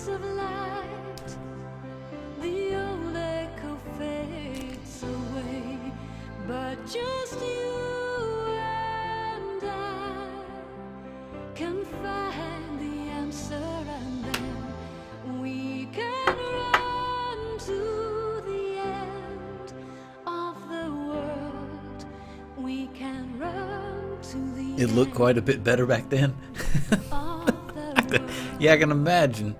rays of light, the old echo fades away, but just you and I can find the answer, and then we can run to the end of the world. We can run to the It looked quite a bit better back then. Yeah, I can imagine.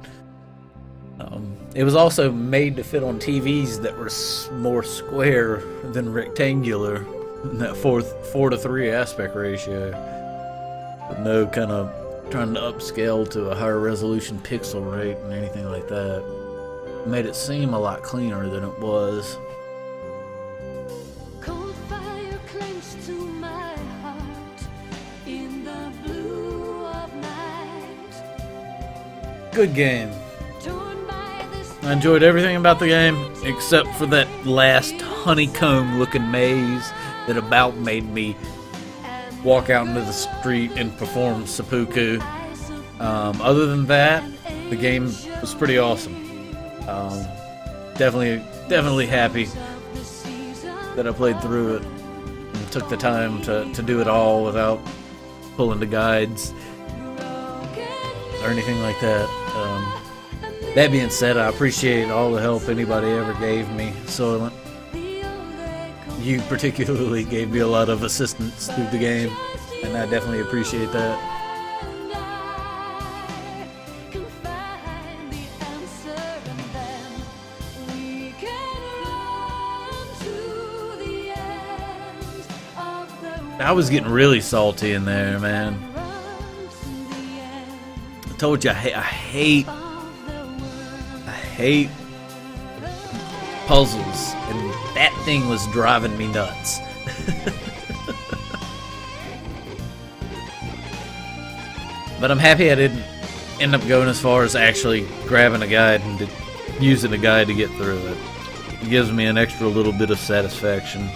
It was also made to fit on TVs that were more square than rectangular in that 4:3 aspect ratio. With no kind of trying to upscale to a higher resolution pixel rate and anything like that. It made it seem a lot cleaner than it was. cold fire clings to my heart in the blue of night. Good game. Torn by this I enjoyed everything about the game except for that last honeycomb looking maze that about made me walk out into the street and perform seppuku. Other than that, the game was pretty awesome. Definitely happy that I played through it and took the time to do it all without pulling the guides or anything like that. That being said, I appreciate all the help anybody ever gave me. Soylent, you particularly gave me a lot of assistance through the game, and I definitely appreciate that. can find the answer, and then we can run to the end of the world. I was getting really salty in there, man. Run to the end I told you I hate of the world. puzzles, and that thing was driving me nuts. But I'm happy I didn't end up going as far as actually grabbing a guide and using a guide to get through it. It gives me an extra little bit of satisfaction.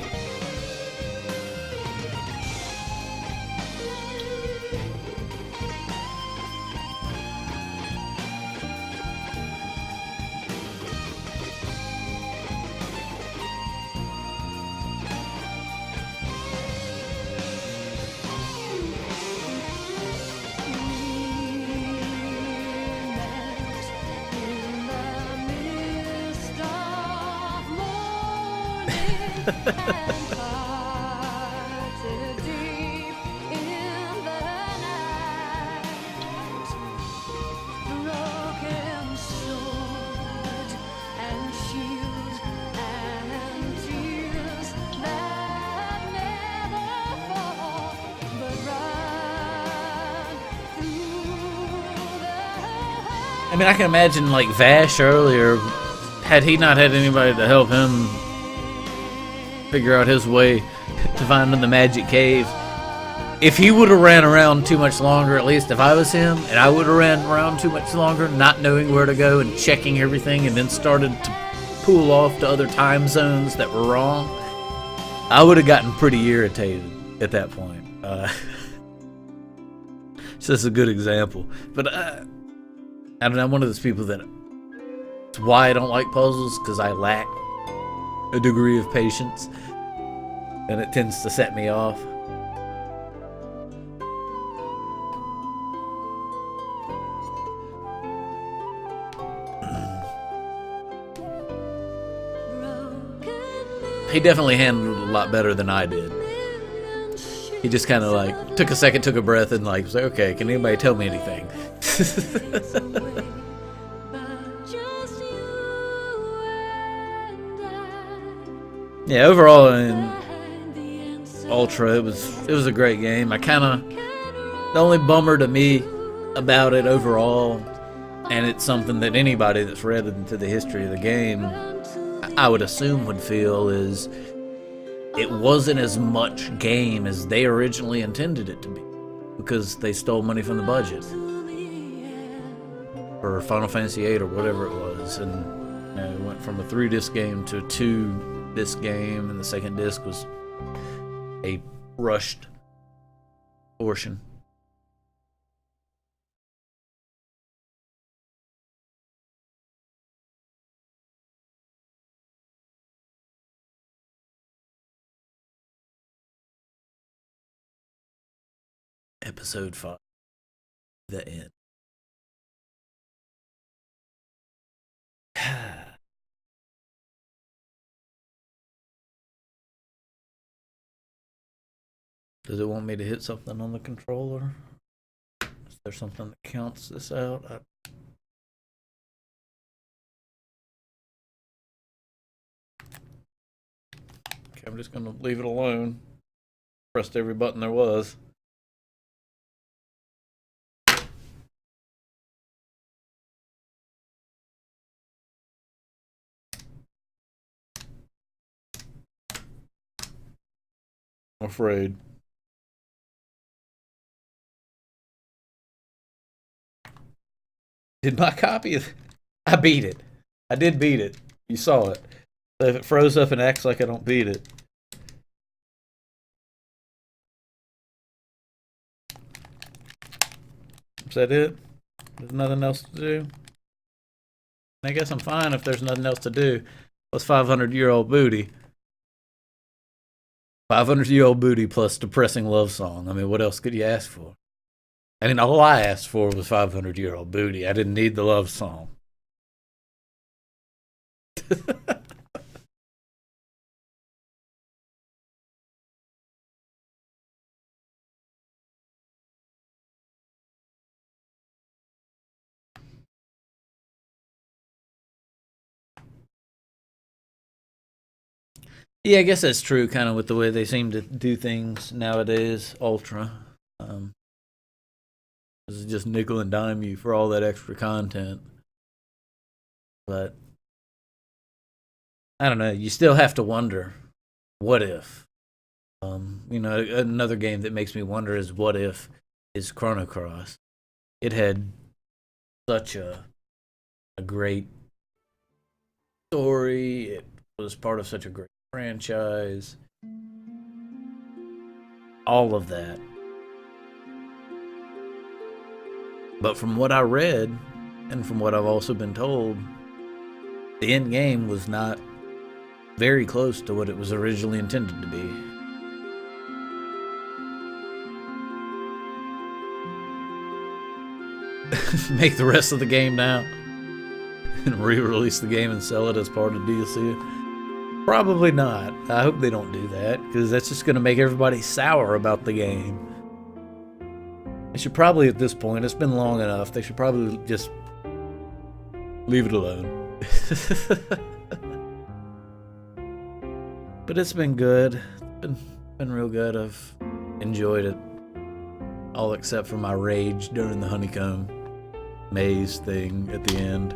I mean, I can imagine, like, Vash earlier, had he not had anybody to help him figure out his way to finding the magic cave, if he would have ran around too much longer, at least if I was him, and I would have ran around too much longer, not knowing where to go and checking everything, and then started to pull off to other time zones that were wrong, I would have gotten pretty irritated at that point. It's just a good example. But I don't know, I'm one of those people that, it's why I don't like puzzles, because I lack a degree of patience, and it tends to set me off. He definitely handled it a lot better than I did. He just kind of like took a second, took a breath, and like was like, okay, can anybody tell me anything? Yeah, overall in Ultra, it was a great game. The only bummer to me about it overall, and it's something that anybody that's read into the history of the game, I would assume would feel, is it wasn't as much game as they originally intended it to be, because they stole money from the budget for Final Fantasy VIII or whatever it was, and it went from a 3-disc game to a 2-disc game, and the second disc was a rushed portion. Episode 5. The end. Does it want me to hit something on the controller? Is there something that counts this out? Okay, I'm just gonna leave it alone. Pressed every button there was. I'm afraid. Did my copy of... I beat it. I did beat it. You saw it. So if it froze up and acts like I don't beat it. Is that it? There's nothing else to do? I guess I'm fine if there's nothing else to do. Plus 500-year-old booty. 500-year-old booty plus depressing love song. I mean, what else could you ask for? I mean, all I asked for was 500-year-old booty. I didn't need the love song. Yeah, I guess that's true, kind of with the way they seem to do things nowadays. Ultra. This is just nickel and dime you for all that extra content. But I don't know. You still have to wonder, what if? Another game that makes me wonder is what if is Chrono Cross. It had such a great story. It was part of such a great franchise. All of that. But from what I read, and from what I've also been told, the end game was not very close to what it was originally intended to be. Make the rest of the game now and re-release the game and sell it as part of DLC? Probably not. I hope they don't do that, because that's just going to make everybody sour about the game. They should probably, at this point, it's been long enough, they should probably just leave it alone. But it's been good. It's been real good. I've enjoyed it. All except for my rage during the honeycomb maze thing at the end.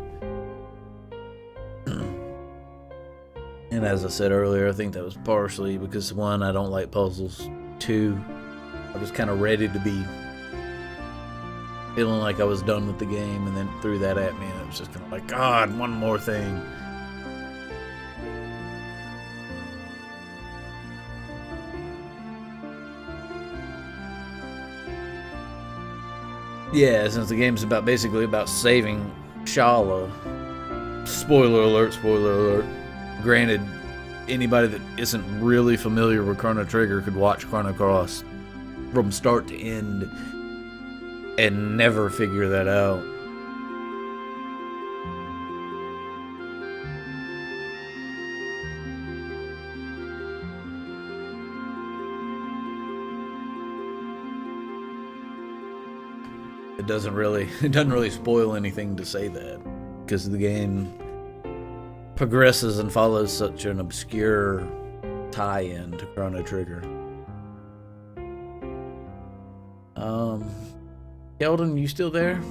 And as I said earlier, I think that was partially because, one, I don't like puzzles. Two, I was kind of ready to be feeling like I was done with the game, and then threw that at me, and it was just kind of like, God, one more thing. Yeah, since the game's basically about saving Shala. Spoiler alert, spoiler alert. Granted, anybody that isn't really familiar with Chrono Trigger could watch Chrono Cross from start to end and never figure that out. It doesn't really spoil anything to say that, because the game progresses and follows such an obscure tie-in to Chrono Trigger. Keldon, you still there?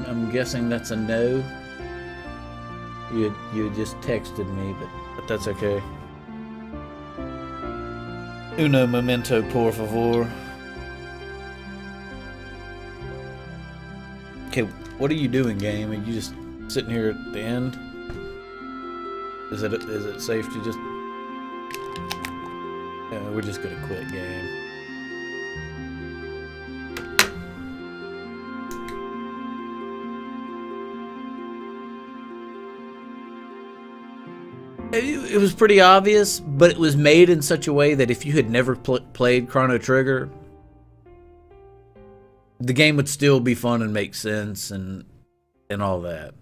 I'm guessing that's a no. You just texted me, but that's okay. Uno momento, por favor. What are you doing, game? Are you just sitting here at the end? Is it safe to just... Yeah, we're just gonna quit game. It was pretty obvious, but it was made in such a way that if you had never played Chrono Trigger, the game would still be fun and make sense and all that.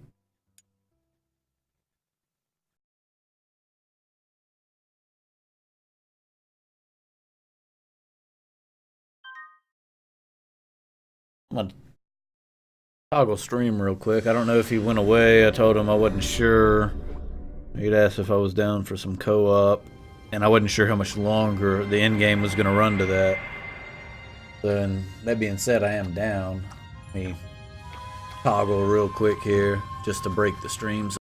I'm gonna toggle stream real quick. I don't know if he went away. I told him I wasn't sure. He'd asked if I was down for some co-op, and I wasn't sure how much longer the end game was going to run to that. And that being said, I am down. Let me toggle real quick here just to break the streams